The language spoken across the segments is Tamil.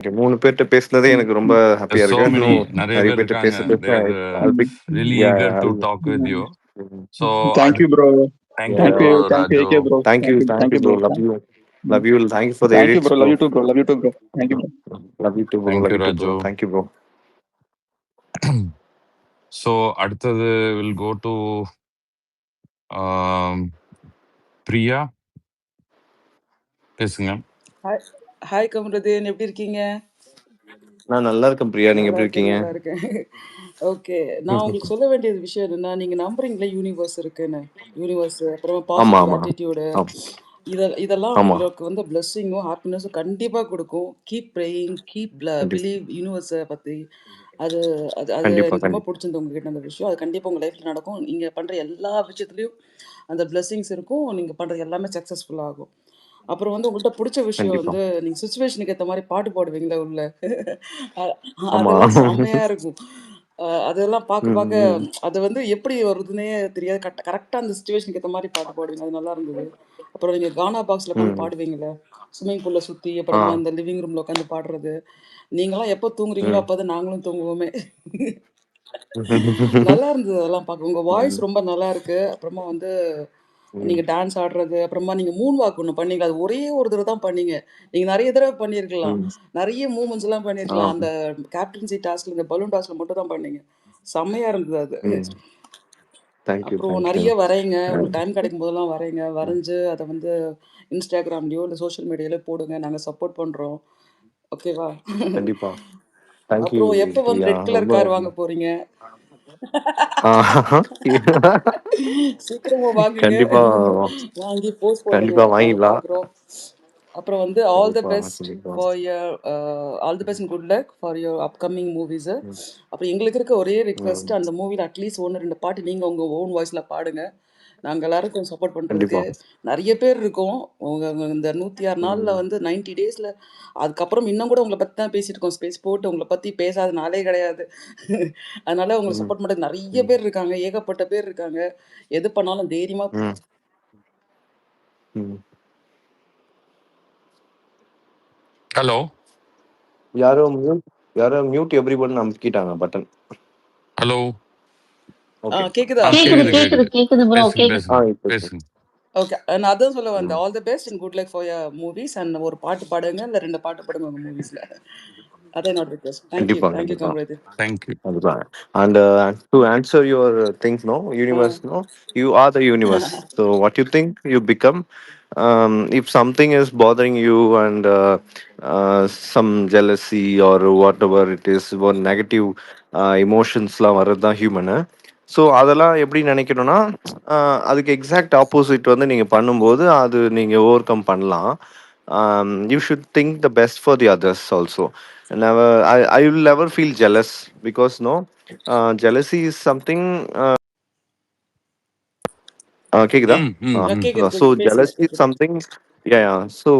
3 பேர்ட்ட பேசுனதே எனக்கு ரொம்ப ஹாப்பியா so இருக்கு. many இன்னும் நிறைய நிறைய பேர் பேர்ட்ட இருக்காங்க. பேச They're I'll be really yeah, eager to I'll talk with you. So Thank you, bro. thank yeah, you, Thank you, AK, Raju. bro. thank you Bro. bro. Love you. Thank you for the Thank you, edits, bro. bro. Love you too, bro. Love you too, bro. Thank you, bro. Love you too, bro. Thank Love you, you too, bro. Raju. Thank you, bro. So அடுத்தது will go to um, Priya. பேசுங்க. ஹாய் ஹாய் கமருதீன், எப்படி இருக்கீங்க? நான் நல்லா இருக்கேன் பிரியா, நீங்க நல்லா எப்படி இருக்கேன், இருக்கீங்க? நல்லா இருக்கேன். ஓகே, நான் உங்களுக்கு சொல்ல வேண்டியது விஷயம் என்னன்னா, நீங்கள் நம்புறீங்களே யூனிவர்ஸ் இருக்குன்னு, யூனிவர்ஸ் அப்புறமா ஆமா பாசிட்டிவ் ஆமா ஆட்டிடியூடு, ஆமா இதெல்லாம் ஆமா உங்களுக்கு வந்து பிளெஸ்ஸிங்கும் ஹாப்பினஸும் கண்டிப்பாக கொடுக்கும். கீப் ப்ரேயிங், கீப் கண்டிப்பா பிலீவ் யூனிவர்ஸை பற்றி. அது அது அது கண்டிப்பா எனக்கு ரொம்ப கண்டிப்பா பிடிச்சிருந்து உங்ககிட்ட அந்த விஷயம். அது கண்டிப்பாக உங்கள் லைஃப்பில் நடக்கும். நீங்கள் பண்ணுற எல்லா விஷயத்துலையும் அந்த பிளெஸ்ஸிங்ஸ் இருக்கும். நீங்கள் பண்ணுறது எல்லாமே சக்ஸஸ்ஃபுல் ஆகும். அப்புறம் வந்து உங்கள்கிட்ட பிடிச்ச விஷயம் கண்டிப்பா வந்து நீங்கள் சுச்சுவேஷனுக்கு ஏற்ற மாதிரி பாட்டு பாடுவீங்களே உள்ள. அ- ஆமா அதெல்லாம் செம்மையாக இருக்கும். அதெல்லாம் பார்க்க ம், பார்க்க ம், அது வந்து எப்படி வருதுன்னே தெரியாது. கரெக்டாக அந்த சுச்சுவேஷனுக்கு ஏற்ற மாதிரி பாட்டு பாடுவீங்க. அது நல்லா இருந்தது. அப்புறம் நீங்கள் கானா பாக்ஸில் உட்காந்து ம். பாடுவீங்களே, ஸ்விம்மிங் பூலில் சுற்றி, ஆ அப்புறமா இந்த லிவிங் ரூமில் உட்காந்து பாடுறது. நீங்களாம் எப்போ தூங்குறீங்களோ ம். அப்போ தான் நாங்களும் தூங்குவோமே. நல்லா இருந்தது அதெல்லாம் பார்க்க. உங்கள் வாய்ஸ் ம், ரொம்ப நல்லா இருக்கு. அப்புறமா வந்து ம். நீங்க டான்ஸ் ஆடுறது, அப்புறமா நீங்க மூன் வாக் ஒண்ணு பண்ணீங்க. அது ஒரே ஒரு தடவ தான் பண்ணீங்க. நீங்க நெறைய தடவ பண்ணியிருக்கலாம். ம். நெறைய மூவ்மெண்ட்ஸ்லாம் ஆ பண்ணியிருக்கலாம். அந்த கேப்டன்சி டாஸ்க்ல, இந்த பலூன் டாஸ்க்ல மட்டும் தான் பண்ணீங்க. செம்மையா இருந்தது அது. ம். தேங்க்யூ அப்புறம் தேங்க்யூ. நெறைய வரைங்க. உங்களுக்கு டைம் கிடைக்கும் போதெல்லாம் வரைங்க. வரைஞ்சு அத வந்து Instagramலயோ, இல்ல சோஷியல் மீடியாலயோ போடுங்க. நாங்க சப்போர்ட் பண்றோம். ஓகேவா? கண்டிப்பா தேங்க்யூ அப்புறம் எப்ப வந்து பிரியா, ரெட் கலர் ரொம்ப கார் வாங்க போறீங்க? ஆ, சீக்கிரமா வாங்குங்க. கண்டிப்பா வாங்கி போஸ்ட் போடுங்க. கண்டிப்பா நாங்க வாங்கிடலாம். பார்க்குறோம். அப்புறம் வந்து ஆல் த கண்டிப்பா பெஸ்ட் கண்டிப்பா. For your all the best and good luck for your upcoming movies. ம், அப்புறம் எங்களுக்கு இருக்க ஒரே ம். ரிக்வெஸ்ட், அந்த மூவியில் அட்லீஸ்ட் 1 2 பாட்டு நீங்கள் உங்கள் ஓன் வாய்ஸில் பாடுங்க. நாங்கள் எல்லாரும் கொஞ்சம் சப்போர்ட் பண்ணுறதுக்கு கண்டிப்பா. நிறைய பேர் இருக்கோம். உங்கள் இந்த 106 நாளில் ம், வந்து 90 டேஸில் அதுக்கப்புறம் இன்னும் கூட உங்களை பற்றி தான் பேசிட்டு இருக்கோம். ஸ்பேஸ் போட்டு உங்களை பற்றி பேசாத நாளே கிடையாது. அதனால உங்களை ம், சப்போர்ட் பண்ணுறது நிறைய ம், பேர் இருக்காங்க, ஏகப்பட்ட பேர் இருக்காங்க. எது பண்ணாலும் தைரியமாக. ம், ம். ஹலோ. யாரோ மியூட் யாரோ மியூட் எவ்ரிவன் அமுக்கிட்டாங்க பட்டன். ஹலோ. ஓகே கேக்குதா? கேக்குது கேக்குது. கேக்குது ப்ரோ. பேசுங்க ஆ பேசுங்க இப்போ பேசுங்க. ஓகே, நான் அதான் சொல்ல வந்தேன். ம். All the best and good luck for your movies. And ஒரு பாட்டு பாடுங்க, இல்லை 2 பாட்டு பாடுங்க உங்கள் மூவிஸில். அதான் என்னோட ரிக்வெஸ்ட். தேங்க்யூ, கண்டிப்பா தேங்க்யூ கண்டிப்பா. Kamaruddin. Thank you. And to answer your things, no, universe, no, you are the universe. So what you think, you become. If something is bothering you and some jealousy or whatever it is, or negative emotionsலாம் வர்றது தான் ஹியூமனு. ஸோ அதெல்லாம் எப்படி நினைக்கணும்னா, அதுக்கு எக்ஸாக்ட் ஆப்போசிட் வந்து நீங்கள் பண்ணும்போது அது நீங்கள் ஓவர் கம் பண்ணலாம். You should think the best for the others also. Never, I will never feel jealous because no, jealousy is something. கேக்குதா? ம் ம் ம். கேக்குது, So பேசுங்க, jealousy is கேக்குது. something, yeah, yeah. So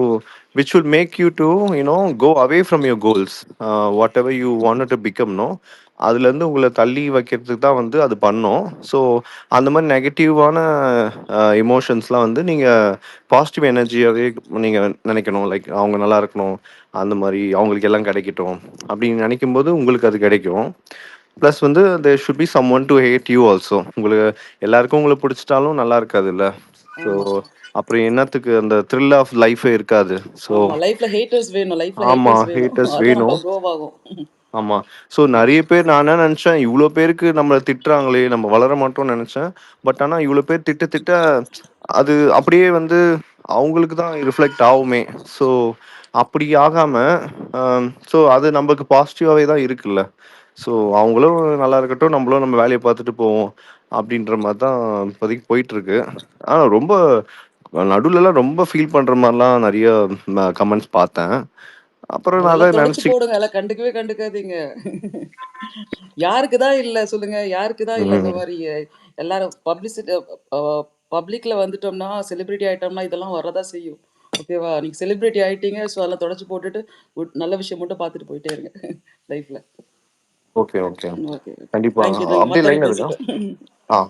which will make you to, go away from your goals. Whatever you wanted to become, no, அதுலேருந்து உங்களை தள்ளி வைக்கிறதுக்கு தான் வந்து அது பண்ணும். ஸோ அந்த மாதிரி நெகட்டிவான எமோஷன்ஸ்லாம் வந்து நீங்கள் பாசிட்டிவ் எனர்ஜியாகவே நீங்கள் நினைக்கணும். லைக் அவங்க நல்லா இருக்கணும், அந்த மாதிரி அவங்களுக்கு எல்லாம் கிடைக்கட்டும் அப்படின்னு நினைக்கும்போது உங்களுக்கு அது கிடைக்கும். ப்ளஸ் வந்து there should be someone to hate you also. உங்களுக்கு எல்லாருக்கும் உங்களை பிடிச்சிட்டாலும் நல்லா இருக்காதுல்ல. ஸோ ஆமா, அப்புறம் என்னத்துக்கு அந்த த்ரில் ஆஃப் லைஃபே இருக்காது. ஸோ ஆமா. லைஃப்ல ஹேட்டர்ஸ் வேணும், லைஃப்ல ஆமாம், ஹேட்டர்ஸ் வேணும். ஹேட்டர்ஸ் அதான் நம்ம வேணும். க்ரோ ஆகும். ஆமா. ஸோ நெறைய பேர், நான் என்ன நெனச்சேன், இவ்ளோ பேருக்கு நம்மள திட்டுறாங்களே, நம்ம வளர மாட்டோம்னு நெனச்சேன். பட் ஆனா இவ்ளோ பேர் திட்ட திட்ட அது அப்படியே வந்து அவங்களுக்கு தான் ரிஃப்ளெக்ட் ஆவுமே. ஸோ அப்படி ஆகாம, ஸோ அது நமக்கு பாசிட்டிவாவே தான் இருக்குல்ல. ஸோ அவங்களும் நல்லா இருக்கட்டும், நம்மளும் நம்ம வேலைய பார்த்துட்டு போவோம். அப்படின்ற மாரி தான் இப்போதைக்கு போயிட்டுருக்கு. ஆனா ரொம்ப நடுவுலலாம் ரொம்ப ஃபீல் பண்ற மாரிலாம் நெறைய கமெண்ட்ஸ் பார்த்தேன். அப்புறம் நான் அதெல்லாம் அதான் தொடச்சு நெனச்சு போடுங்க, எல்லாம் கண்டுக்கவே கண்டுக்காதீங்க. யாருக்கு தான் இல்ல சொல்லுங்க, யாருக்கு தான் இல்ல இந்த ம். மாதிரி. எல்லாரும் பப்ளிசிட்டி, பப்ளிக்ல வந்துட்டோம்னா, செலிபிரிட்டி ஆயிட்டோம்னா இதெல்லாம் வரதான் செய்யும். ஓகேவா? நீங்க செலிபிரிட்டி ஆயிட்டீங்க, ஸோ அதெல்லாம் தொடச்சு போட்டுட்டு நல்ல விஷயம் மட்டும் பார்த்துட்டு போயிட்டே இருங்க லைஃப்ல. Okay, okay. Okay, okay. கண்டிப்பா. Thank you, thank you. அப்படியே மற்றவங்க லைன்ல இருக்கா? பேசிட்டோம். ஆ.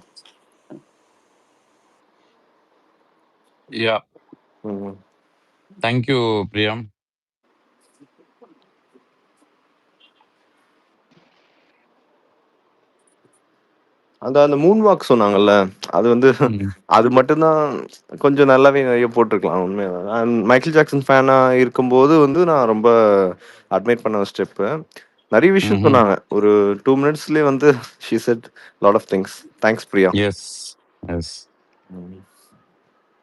யா. ம். தேங்க்யூ பிரியா. அந்த மூன் வாக் சொன்னாங்கல்ல, அது வந்து அது மட்டும்தான் கொஞ்சம் நல்லாவே நிறைய போட்டிருக்கலாம் உண்மையா. மைக்கேல் ஜாக்சன் ஃபேனா இருக்கும்போது வந்து நான் ரொம்ப அட்மைர் பண்ண ஸ்டெப்பு. நிறைய விஷயம் சொன்னாங்க. ஒரு 2 மினிட்ஸ்லயே வந்து she said lot of things. Thanks Priya. Yes yes.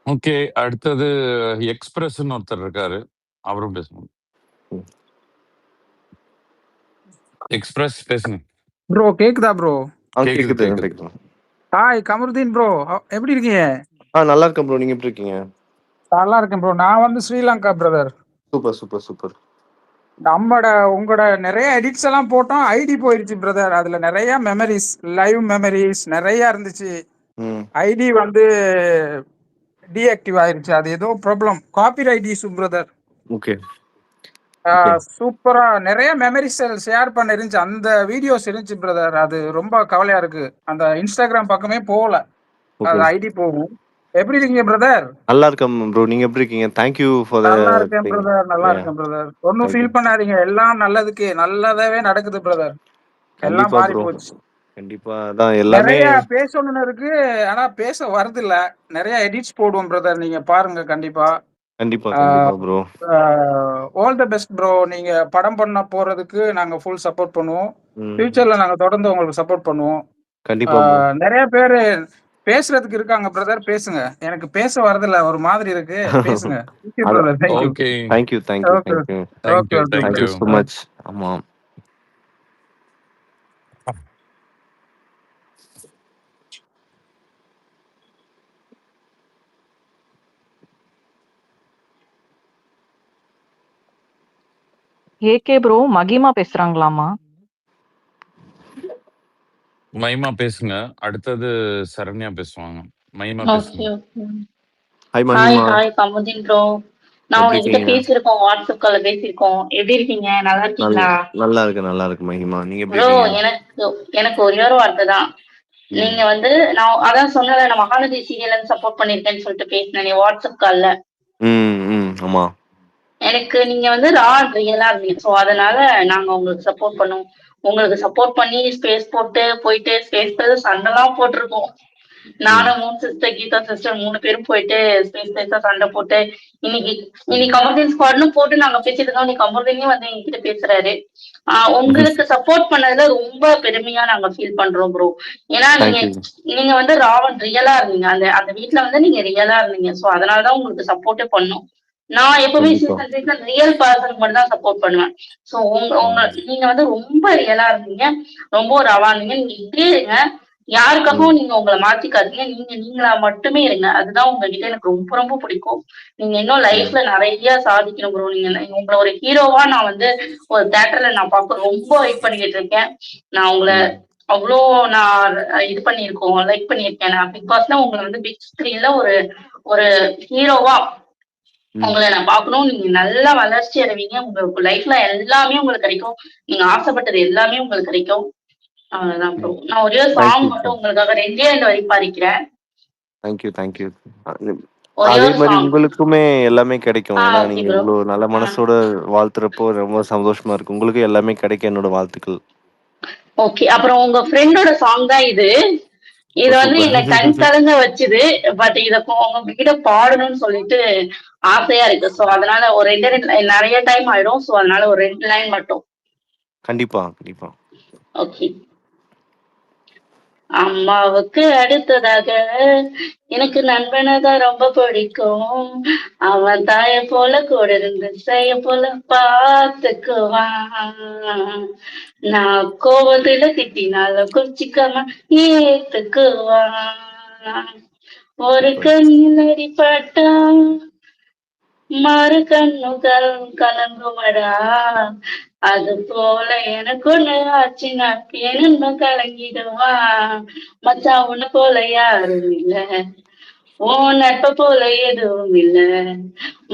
Okay, அடுத்தது எக்ஸ்பிரஸ்ன்னு ஒருத்தர் இருக்காரு, அவரும் பேசணும். எக்ஸ்பிரஸ் பேசுங்க. ப்ரோ கேக்குதா ப்ரோ? கேக்குது. ஹாய் கமருதீன் ப்ரோ, எப்படி இருக்கீங்க? நல்லா இருக்கேன் ப்ரோ. நீங்க எப்படி இருக்கீங்க? நல்லா இருக்கேன் ப்ரோ. நான் வந்து ஸ்ரீலங்கா பிரதர். சூப்பர். உங்களோட நிறைய எடிட்ஸ் எல்லாம் போட்டோம், ஐடி போயிருச்சு பிரதர். அதுல நிறைய மெமரிஸ், லைவ் மெமரிஸ் நிறைய இருந்துச்சு. ஐடி வந்து டீஆக்டிவ் ஆயிருச்சு. அது ஏதோ problem, copyright issue brother. Okay. சூப்பரா நிறைய மெமரிஸ் ஷேர் பண்ண இருந்துச்சு, அந்த வீடியோஸ் இருந்துச்சு பிரதர். அது ரொம்ப கவலையா இருக்கு, அந்த இன்ஸ்டாகிராம் பக்கமே போகல, அது ஐடி போகும். எப்படி இருக்கீங்க பிரதர்? நல்லா இருக்கேன் ப்ரோ. நீங்க எப்படி இருக்கீங்க? தேங்க் யூ ஃபார் தி நல்லா இருக்கேன் பிரதர். ஒன்னும் ஃபீல் பண்ணாதீங்க, எல்லாம் நல்லதுக்கு நல்லதாவே நடக்குது பிரதர். எல்லாம் மாறி போச்சு. கண்டிப்பா அதான் எல்லாமே நிறைய பேசணும்னு இருக்கு, ஆனா பேச வரது இல்ல. நிறைய எடிட்ஸ் போடுவோம் பிரதர், நீங்க பாருங்க கண்டிப்பா bro. All the best bro. நீங்க படம் பண்ண போறதுக்கு நாங்க ஃபுல் சப்போர்ட் பண்ணுவோம். ஃபியூச்சர்ல நாங்க தொடர்ந்து உங்களுக்கு சப்போர்ட் பண்ணுவோம். கண்டிப்பா. நிறைய பேரு பேசுறதுக்கு இருக்காங்க பிரதர், பேசுங்க. எனக்கு பேச வரதில்ல, ஒரு மாதிரி இருக்கு, பேசுங்க. Okay, thank you so much. ஆமா. ஏகே ப்ரோ, மகிமா பேசுறாங்களாமா? மகிமா பேசுங்க. அடுத்தது சரண்யா பேசுவாங்க. மகிமா பேசுங்க. ஹாய் கமுதீன் ப்ரோ, நான் உங்ககிட்ட பேசியிருக்கோம், வாட்ஸ்அப் கால்ல பேசியிருக்கோம். எப்படி இருக்கீங்க? நல்லா இருக்கீங்களா? நல்லா இருக்கு மகிமா. நீங்க எப்படி ப்ரோ, இருக்கீங்க? எனக்கு ஒரே ஒரு வார்த்தை தான். நீங்க வந்து நான் அதான் சொன்னல, நான் மகாநதி சீரியல் சப்போர்ட் பண்ணிருக்கேன்னு சொல்லிட்டு பேசினேன் வாட்ஸ்அப் கால்ல. ஆமா. எனக்கு நீங்க வந்து ரியலா இருந்தீங்க, ஸோ அதனால நாங்க உங்களுக்கு சப்போர்ட் பண்ணுவோம். உங்களுக்கு சப்போர்ட் பண்ணி ஸ்பேஸ் போயிட்டு ஸ்பேஸ் சண்டைலாம் போட்டிருக்கோம். நானும் 3 சிஸ்டர், கீதா சிஸ்டர் 3 பேரும் போயிட்டு ஸ்பேஸா சண்டை போட்டு இன்னைக்கு கமர்தீன் ஸ்குவாட்னு போட்டு நாங்க பேசிட்டு இருக்கோம். நீ கமர்தீனே வந்து எங்ககிட்ட பேசுறாரு. உங்களுக்கு சப்போர்ட் பண்ணதுல ரொம்ப பெருமையா நாங்க ஃபீல் பண்றோம் ப்ரோ. ஏன்னா நீங்க வந்து ரியலா இருந்தீங்க, அந்த வீட்டுல வந்து நீங்க ரியலா இருந்தீங்க. சோ அதனாலதான் உங்களுக்கு சப்போர்ட்டே பண்ணோம். நான் எப்பவுமே சீசன் ரியல் பர்சனுக்கு மட்டும் தான் சப்போர்ட் பண்ணுவேன். சோ நீங்க வந்து ரொம்ப ரியலா இருந்தீங்க, ரொம்ப ரவா இருந்தீங்க. நீங்க இப்படியே இருங்க, யாருக்காகவும் நீங்க உங்களை மாத்திக்காதீங்க. நீங்களா மட்டுமே இருங்க. அதுதான் உங்ககிட்ட எனக்கு ரொம்ப ரொம்ப பிடிக்கும். நீங்க இன்னும் லைஃப்ல நிறைய சாதிக்கணும் ப்ரோ. நீங்க உங்களை ஒரு ஹீரோவா நான் வந்து ஒரு தியேட்டர்ல நான் பார்க்க ரொம்ப வெயிட் பண்ணிக்கிட்டு இருக்கேன். நான் உங்களை அவ்வளோ நான் இது பண்ணியிருக்கோம், லைக் பண்ணியிருக்கேன். நான் பிக் பாஸ்ல உங்களை வந்து பிக் ஸ்கிரீன்ல ஒரு ஹீரோவா உங்களை நான் பார்க்கணும். நீங்க நல்லா வளர்ச்சி அடைவீங்க. உங்களுக்கு லைஃப்ல எல்லாமே உங்களுக்கு கிடைக்கும். நீங்க ஆசைப்பட்டது எல்லாமே உங்களுக்கு கிடைக்கும். அவ்வளவுதான் ப்ரோ. நான் ஒரே சாங் மட்டும் உங்களுக்காக 2 வரி பாடிக்கிறேன். Thank you. அதே மாதிரி உங்களுக்குமே எல்லாமே கிடைக்கும். ஏன்னா நீங்க இவ்வளவு நல்ல மனசோட வாழ்த்துறப்போ ரொம்ப சந்தோஷமா இருக்கு. உங்களுக்கு எல்லாமே கிடைக்க என்னோட வாழ்த்துக்கள். ஓகே, அப்புறம் உங்க ஃப்ரெண்டோட சாங் தான் இது. இது வந்து என்ன கண் கலங்க வச்சுது. பட் இத உங்ககிட்ட பாடணும்னு சொல்லிட்டு ஆசையா இருக்கு. சோ அதனால ஒரு 2 நிறைய டைம் ஆயிடும். சோ அதனால ஒரு 2 லைன் மட்டும். கண்டிப்பா. ஓகே. அம்மாவுக்கு அடுத்ததாக எனக்கு நண்பனதான் ரொம்ப பிடிக்கும். அவன் தாய போல கூட இருந்து செய்ய போல பார்த்துக்குவான். நான் கோவத்துல திட்டினாலும் கொஞ்சிக்காம ஏத்துக்குவான். ஒரு கண்ணில் அடிப்பட்டா மறு கண்ணுகள் கலங்குமடா. அது போல எனக்கு ஒண்ணு ஆச்சுன்னா என்ன கலங்கிடுவா. மச்சான் உன்ன போல யாரும் இல்ல, உன் நட்ப போல எதுவும் இல்ல.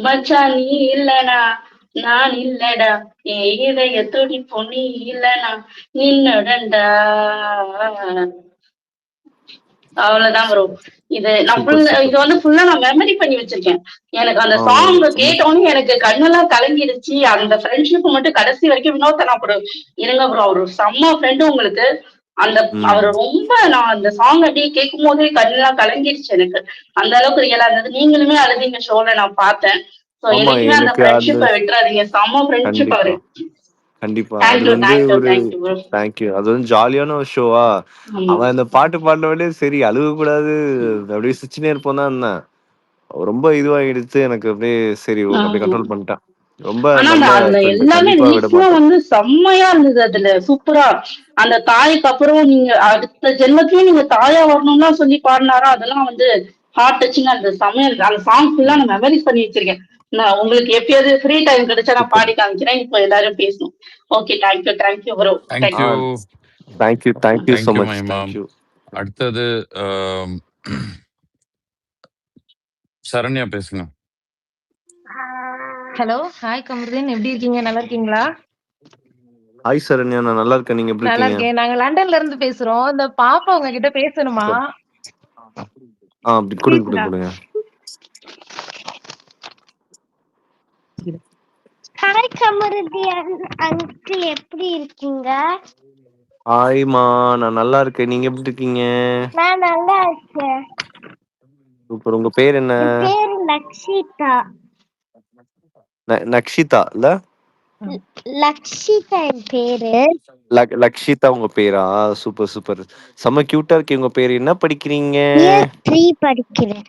மச்சான் நீ இல்லனா நான் இல்லடா, என் இதய துடிப்பு நீ இல்லனா நின்னுடண்டா. அவ்வளவுதான் ப்ரோ. இது வந்து ஃபுல்லா நான் மெமரி பண்ணி வச்சிருக்கேன். எனக்கு அந்த சாங் கேட்டோன்னு எனக்கு கண்ணெல்லாம் கலங்கிடுச்சு. அந்த ஃப்ரெண்ட்ஷிப் மட்டும் கடைசி வரைக்கும் வினோத்தனா ப்ரோ இருங்க ப்ரோ. அவரு செம்ம ஃப்ரெண்டு உங்களுக்கு. அந்த அவர் ரொம்ப நான் அந்த சாங் அப்படியே கேட்கும் போதே கண்ணெல்லாம் கலங்கிடுச்சு எனக்கு. அந்த அளவுக்கு ரியலா இருந்தது. நீங்களுமே அழுதீங்க ஷோல நான் பார்த்தேன். சோ ஆமா என்னைக்குமே அந்த எனக்கு அந்த ஃப்ரெண்ட்ஷிப்பை விட்டுறாதீங்க. செம்ம ஃப்ரெண்ட்ஷிப் கண்டிப்பா அவரு. கண்டிப்பா அது தேங்க்யூ வந்து தேங்க்யூ ஒரு தேங்க்யூ ப்ரோ. தேங்க்யூ. அது வந்து ஜாலியான ஒரு ஷோவா. ஆமா அவன் அந்த பாட்டு பாடினவனே சரி அழுக கூடாது, அப்படியே சிரிச்சுனே இருப்போம் தான் இருந்தேன். ரொம்ப இதுவாகிடுச்சு எனக்கு அப்படியே. சரி ஓகே அப்படியே ஆமா. கண்ட்ரோல் பண்ணிட்டேன். ரொம்ப ஆனா நல்ல அதுல ஃப்ரெண்டு, எல்லாமே கண்டிப்பா விட லிரிக்ஸ்லாம் மாட்டேன். வந்து செம்மையா இருந்தது. அதுல சூப்பரா அந்த தாய்க்கு அப்புறம் நீங்க அடுத்த ஜென்மத்திலயும் நீங்க தாயா வரணும்னா சொல்லி பாடினாரா, அதெல்லாம் வந்து ஹார்ட் டச்சிங்கா இருந்தது. செம்மையா இருந்தது. அந்த சாங் ஃபுல்லா நான் மெமரிஸ் பண்ணி வச்சிருக்கேன். நான் உங்களுக்கு எப்பயாவது ஃப்ரீ டைம் கிடைச்சா நான் சூப்பர். பாடி காமிக்கிறேன். இப்போ எல்லாரும் பேசணும். Okay thank you thank you bro. Thank you thank you thank you so thank you much. மகிமா. தேங்க்யூ. அடுத்தது சரண்யா பேசுங்க. ஹலோ, ஹாய் கமருதீன், எப்படி இருக்கீங்க? நல்லா இருக்கீங்களா? ஹாய் சரண்யா, நான் நல்லா இருக்கேன். நீங்க எப்படி நல்லா இருக்கீங்க? இருக்கேன். நாங்க லண்டன்ல இருந்து பேசுறோம். இந்த பாப்பா உங்ககிட்ட பேசணுமா? அப்படி கொடுங்க கொடுங்க கொடுங்க. ஹாய் கமருதீன் அங்கிள், எப்படி இருக்கீங்க? ஹாய்மா, நான் நல்லா இருக்கேன். நீங்க எப்படி இருக்கீங்க? நான் நல்லா இருக்கேன். சூப்பர். உங்க பேர் என்ன? என் பேரு லக்ஷிதா. நக்ஷிதா இல்ல? லக்ஷிதா என் பேரு. லக்ஷிதா உங்க பேரா? Super super. செம்ம கியூட்டா இருக்கு உங்க பேரு. என்ன படிக்கிறீங்க? இயர் 3 படிக்கிறேன்.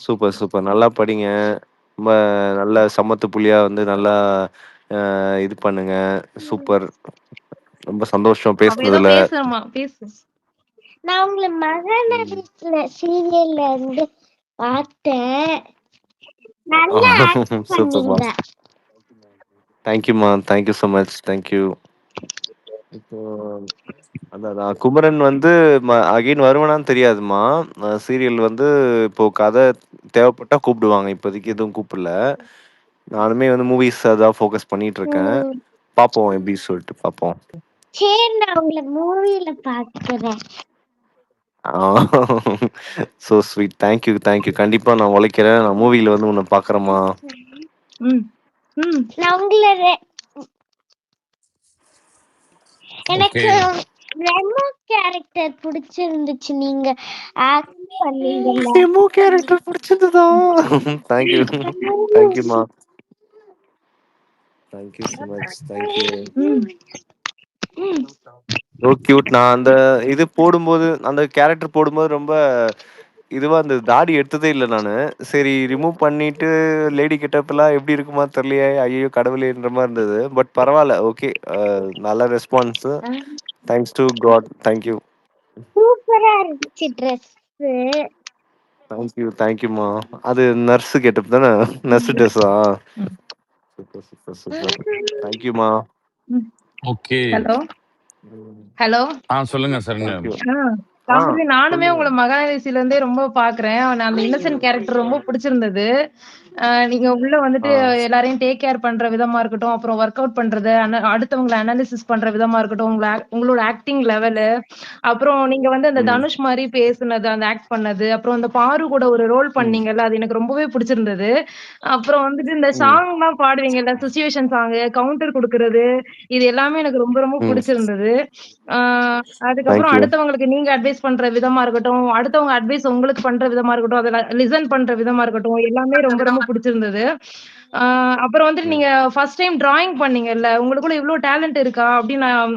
Super super. நல்லா படிங்க. ரொம்ப நல்ல சமத்து புள்ளியா வந்து நல்லா இது பண்ணுங்க. சூப்பர். ரொம்ப சந்தோஷம் அவ ஏதோ பேசுனதுல. பேசணுமா? பேசு. நான் உங்களை மகநடிப்புல சீரியல்ல இருந்து பார்த்தேன். நல்லா ஆக்ட் சூப்பர்மா. பண்ணீங்க. தேங்க்யூமா. Thank you so much. தேங்க்யூ. இப்போ அதான் குமரன் வந்து அகைன் வருவானான்னு தெரியாதுமா. சீரியல் வந்து இப்போ கதை தேவைப்பட்டா கூப்பிடுவாங்க. இப்போதைக்கு எதுவும் கூப்பிடல. நானுமே வந்து மூவிஸ் அதான் ஃபோக்கஸ் பண்ணிட்டு இருக்கேன். பார்ப்போம் எப்படி சொல்லிட்டு பார்ப்போம். சரி, நான் உங்களை மூவில பார்க்கிறேன். So sweet. Thank you thank you. கண்டிப்பா நான் உழைக்கிறேன். நான் மூவில வந்து உன்னை பார்க்குறேம்மா. நான் உங்களை எனக்கு ஓகே ரெமோ கேரக்டர் பிடிச்சிருந்துச்சு. நீங்க ஆக்ட் பண்ணீங்கல்ல. டெமோ கேரக்டர் பிடிச்சதுதா. தேங்க்யூ தேங்க்யூமா. Thank you so much. Thank you. So cute. நான் அந்த இது போடும்போது, அந்த கேரக்டர் போடும்போது ரொம்ப இதுவா அந்த தாடி எடுத்ததே இல்லை நானு. சரி ரிமூவ் பண்ணிட்டு லேடி கெட்டப்லாம் எப்படி இருக்குமா தெரியலையே, ஐயோ கடவுளேன்ற மாதிரி இருந்தது. பட் பரவாயில்ல, ஓகே. நல்ல response. Thanks to God. Thank you. சூப்பரா இருந்துச்சு ட்ரெஸ். தேங்க்யூ தேங்க்யூமா. அது நர்ஸ் கெட்டப் தானே? நர்ஸ் ட்ரெஸ்ஸா? Super super super. தேங்க்யூமா. ஓகே. Hello hello. சொல்லுங்க சரண்யா. தேங்க்யூ. கமருதீன், நானுமே சொல்லுங்க. உங்களை மகாநதிசில இருந்தே ரொம்ப பாக்குறேன். அந்த இன்னசென்ட் கேரக்டர் ரொம்ப பிடிச்சிருந்தது. நீங்க உள்ள வந்துட்டு எல்லாரையும் டேக் கேர் பண்ற விதமா இருக்கட்டும், அப்புறம் ஒர்க் அவுட் பண்றது, அடுத்தவங்களை அனாலிசிஸ் பண்ற விதமா இருக்கட்டும், உங்களோட ஆக்டிங் லெவலு, அப்புறம் நீங்க வந்து அந்த தனுஷ் மாதிரி பேசுனது, அந்த ஆக்ட் பண்ணது, அப்புறம் அந்த பாரு கூட ஒரு ரோல் பண்ணீங்கல்ல, அது எனக்கு ரொம்பவே பிடிச்சிருந்தது. அப்புறம் வந்துட்டு இந்த சாங் எல்லாம் பாடுவீங்கல்ல, சுச்சுவேஷன் சாங், கவுண்டர் கொடுக்கறது, இது எல்லாமே எனக்கு ரொம்ப ரொம்ப பிடிச்சிருந்தது. அதுக்கப்புறம் தேங்க்யூ. அடுத்தவங்களுக்கு நீங்க அட்வைஸ் பண்ற விதமா இருக்கட்டும், அடுத்தவங்க அட்வைஸ் உங்களுக்கு பண்ற விதமா இருக்கட்டும், அதுல லிசன் பண்ற விதமா இருக்கட்டும், எல்லாமே ரொம்ப ரொம்ப பிடிச்சிருந்தது. அப்புறம் வந்துட்டு நீங்க ஃபர்ஸ்ட் டைம் டிராயிங் பண்ணீங்கல்ல, உங்களுக்குள்ள இவ்ளோ டேலண்ட் இருக்கா அப்படின்னு நான்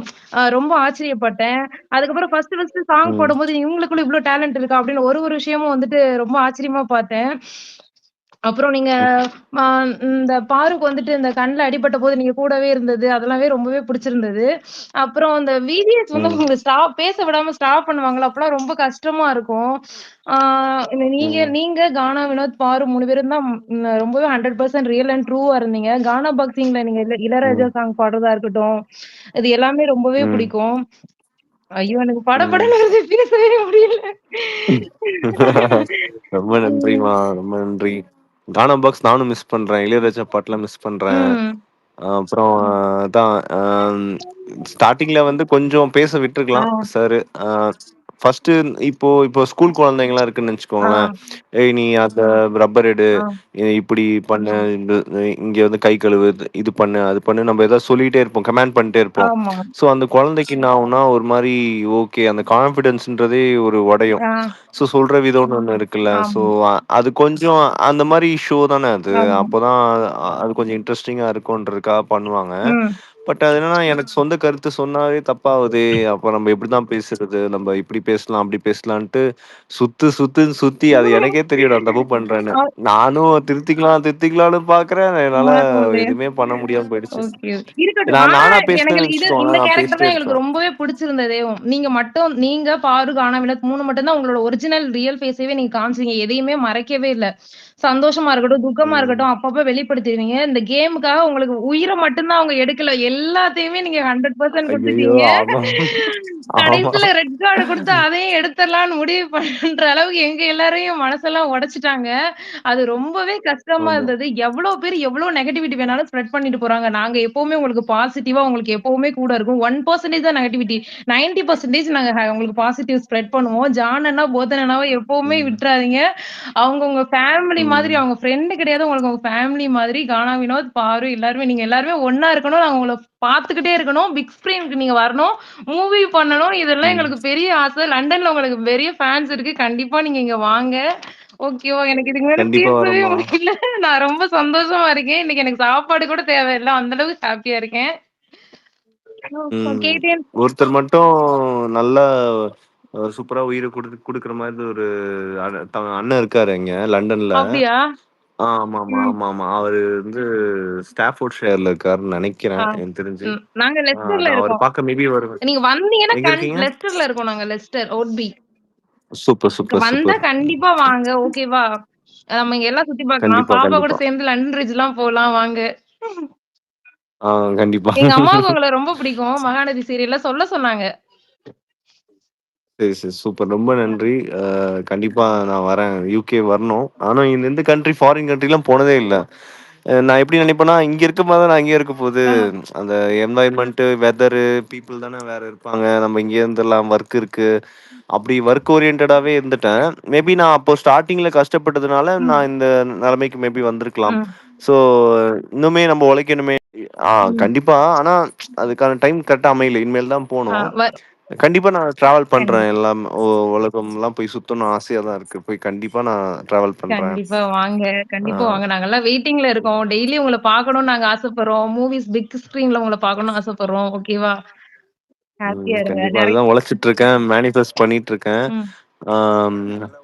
ரொம்ப ஆச்சரியப்பட்டேன். அதுக்கப்புறம் ஃபர்ஸ்ட் சாங் போடும்போது இவங்களுக்குள்ள இவ்ளோ டேலண்ட் இருக்கா அப்படின்னு ஒரு விஷயமும் வந்துட்டு ரொம்ப ஆச்சரியமா பார்த்தேன். அப்புறம் நீங்க இந்த பாருக்கு வந்துட்டு இந்த கண்ல அடிபட்ட போது நீங்க கூடவே இருந்தது, அதெல்லாமே ரொம்பவே பிடிச்சிருந்தது. அப்புறம் அந்த விஜிஎஸ் வந்து உங்க பேச விடாம ஸ்டாப் பண்ணுவாங்கல்ல, அப்பலாம் ரொம்ப கஷ்டமா இருக்கும். நீங்க கானா, வினோத், பாரு 3 பேரும் தான் ரொம்பவே 100% ரியல் அண்ட் ட்ரூவா இருந்தீங்க. கானா பாக்ஸிங்ல நீங்க இளையராஜா சாங் பாடுறதா இருக்கட்டும், இது எல்லாமே ரொம்பவே பிடிக்கும். ஐயோ! எனக்கு படபடன்னு வருது, பேசவே முடியல. ரொம்ப நன்றிமா, ரொம்ப நன்றி. கானா பாக்ஸ் நானும் மிஸ் பண்றேன். இளையராஜா பாட்டுலாம் மிஸ் பண்றேன். அப்புறம் அதான் ஸ்டார்டிங்ல வந்து கொஞ்சம் பேச விட்டுருக்கலாம் சார். ஃபர்ஸ்ட்டு இப்போ ஸ்கூல் குழந்தைங்கலாம் இருக்குன்னு ஆ, வச்சுக்கோங்களேன். "ஏய் நீ அந்த ரப்பர் எடு, ஆ, இப்படி பண்ணு, இங்க வந்து கை கழுவு, இது பண்ணு, அது பண்ணு" நம்ம ஏதாவது சொல்லிட்டே இருப்போம். கமாண்ட் பண்ணிட்டே இருப்போம். ஆமா. ஸோ அந்த குழந்தைக்கு என்ன ஆகும்னா, ஒரு மாரி ஓகே அந்த கான்ஃபிடன்ஸ்ன்றதே ஒரு உடையும். ஆ, ஸோ சொல்ற விதம்னு ஒண்ணு இருக்குல்ல. ஸோ ஆமா, அது கொஞ்சம் அந்த மாரி ஷோ தானே அது. ஆமா. அப்போதான் அது கொஞ்சம் இன்ட்ரஸ்டிங்கா இருக்குன்றதுக்காக பண்ணுவாங்க. ம். பட் அது என்னன்னா எனக்கு சொந்த கருத்து சொன்னாவே தப்பாவுதே! அப்ப நம்ம எப்படிதான் பேசுறது? நம்ம இப்படி பேசலாம், அப்படி பேசலான்ட்டு சுத்துன்னு சுத்தி அது எனக்கே தெரியும் நான் தப்பு பண்றேன்னு. அ நானும் திருத்திக்கலாம்னு பார்க்குறேன். என்னால முடியும். எதுவுமே பண்ண முடியாம போயிடுச்சு. Okay, okay. இருக்கட்டும். ஆனா நானா பேசினேன்னு எனக்கு இந்த வச்சுக்கோங்களேன், நான் கேரக்டர் பேசிட்டே தான் எங்களுக்கு இருப்பேன். ரொம்பவே பிடிச்சிருந்ததேவும். நீங்க, பாரு, கானா வினோத் 3 மட்டும் தான் உங்களோட ஒரிஜினல் ரியல் ஃபேஸவே நீங்க காமிச்சீங்க. எதையுமே மறைக்கவே இல்ல. சந்தோஷமா இருக்கட்டும், துக்கமா ம். இருக்கட்டும், அப்பப்ப வெளிப்படுத்திருவீங்க. இந்த கேமுக்காக உங்களுக்கு உயிர மட்டும் தான் அவங்க எடுக்கல. எல்லாத்தையுமே நீங்க 100% ஐயய்யோ! குடுத்துட்டீங்க. ஆமா. ஆமா. கடைசில ரெட் கார்டு குடுத்து அதையும் எடுத்துரலாம்னு முடிவு பண்ற அளவுக்கு எங்க எல்லாரையும் மனசெல்லாம் உடைச்சுட்டாங்க. அது ரொம்பவே கஷ்டமா ஆமா. இருந்தது. எவ்ளோ பேர் எவ்ளோ நெகட்டிவிட்டி வேணாலும் ஸ்ப்ரெட் பண்ணிட்டு போறாங்க. நாங்க எப்பவுமே உங்களுக்கு பாசிட்டிவா உங்களுக்கு எப்பவுமே கூட இருக்கும். 1% தான் நெகட்டிவிட்டி. 90% நாங்க உங்களுக்கு பாசிட்டிவ் ஸ்ப்ரெட் பண்ணுவோம். ஜான் அண்ணா, போதன் அண்ணாவ எப்பவுமே ம். விட்டுறாதீங்க. அவங்க உங்க ஃபேமிலி மாதிரி, ம். அவங்க ஃப்ரெண்ட் கிடையாது. உங்களுக்கு உங்க ஃபேமிலி மாதிரி. கானா வினோத், பாரு எல்லாருமே நீங்க எல்லாருமே ஒண்ணா இருக்கணும். நாங்க உங்கள பார்த்துக்கிட்டே இருக்கணும். பிக் ஸ்க்ரீனுக்கு நீங்க வரணும். மூவி பண்ணணும். இதெல்லாம் ம். எங்களுக்கு பெரிய ஆசை. லண்டன்ல உங்களுக்கு பெரிய ஃபேன்ஸ் இருக்கு. கண்டிப்பா நீங்க இங்க வாங்க. ஓகேவா? எனக்கு இதுக்கு மேல கண்டிப்பா பேசவே வரேன்மா. முடியல. நான் ரொம்ப சந்தோஷமா இருக்கேன். இன்னைக்கு எனக்கு சாப்பாடு கூட தேவையில்ல. அந்த அளவுக்கு ஹேப்பியா இருக்கேன். ம். கேட்டேன். ஒருத்தர் மட்டும் நல்லா சூப்பரா உயிர குடுக்குற மாதிரி ஒரு அண்ணன் இருக்காரு இங்க லண்டன்ல. அப்படியா? ம். ஆமாமா. அவரு வந்து ஸ்டாஃபோர்ட்ஷயர்ல இருக்காருன்னு ஆ. நெனைக்கிறேன், எனக்கு தெரிஞ்சு. நாங்க லெஸ்டர்ல நான் அவர இருக்கோம். பார்க்க மேபி வருவேன். நீங்க வந்தீங்கன்னா எங்க இருக்கீங்க? லெஸ்டர்ல இருக்கோம் நாங்க. லெஸ்டர், ஓட்பி. வந்தா சூப்பர். கண்டிப்பா வாங்க. ஓகேவா? நம்ம இங்க எல்லாம் சுத்தி பார்க்கலாம். கண்டிப்பா, பாப்பா கூட கண்டிப்பா. சேர்ந்து லண்டன் பிரிட்ஜ்லாம் போலாம் வாங்க. ஆ கண்டிப்பா. எங்க அம்மாவுக்கு உங்கள ரொம்ப பிடிக்கும். மகாநதி சீரியல்ல சொல்ல சொன்னாங்க. சரி. சூப்பர். ரொம்ப நன்றி. கண்டிப்பா நான் வரேன். யுகே வரணும். ஆனா இந்த கண்ட்ரி ஃபாரின் கண்ட்ரிலாம் போனதே இல்ல. நான் எப்படி நினைப்பேன்னா, இங்க இருக்க மாரி தான் அங்கேயும் இருக்க போது. ஆ. அந்த என்வாயர்ன்மென்ட், வெதரு, பீப்பிள் தானே வேற இருப்பாங்க. நம்ம இங்கேயே இருந்துரலாம். ஒர்க் இருக்கு. அப்படி ஒர்க் ஓரியன்டடாவே இருந்துட்டேன். மேபி நான் அப்போ ஸ்டார்ட்டிங்ல கஷ்டப்பட்டதுனால, ம். நான் இந்த நிலைமைக்கு மேபி வந்திருக்கலாம். ம். ஸோ இன்னுமே நம்ம உழைக்கணுமே. ம். கண்டிப்பா. ஆனா அதுக்கான டைம் கரெக்ட்டா அமையல. இனிமேல் தான் ஆ. போணும். கண்டிப்பா நான் டிராவல் பண்றேன். கண்டிப்பா. எல்லாம் உலகம்லாம் போய் சுத்தணும்னு ஆசையா தான் இருக்கு. போய் கண்டிப்பா நான் டிராவல் பண்றேன். கண்டிப்பா வாங்க. ஆ. கண்டிப்பா வாங்க. நாங்கலாம் வெயிட்டிங்ல இருக்கோம். டெய்லி உங்கள பார்க்கணும்னு நாங்க ஆசைப்படுறோம். மூவிஸ் பிக் ஸ்க்ரீன்ல உங்கள பார்க்கணும்னு ஆசைப்படுறோம். ஓகேவா? ஹேப்பியா இருங்க. கண்டிப்பா. அதுதான் உழைச்சிட்டு இருக்கேன். மேனிஃபெஸ்ட் பண்ணிட்டு இருக்கேன். ம். ஆம்,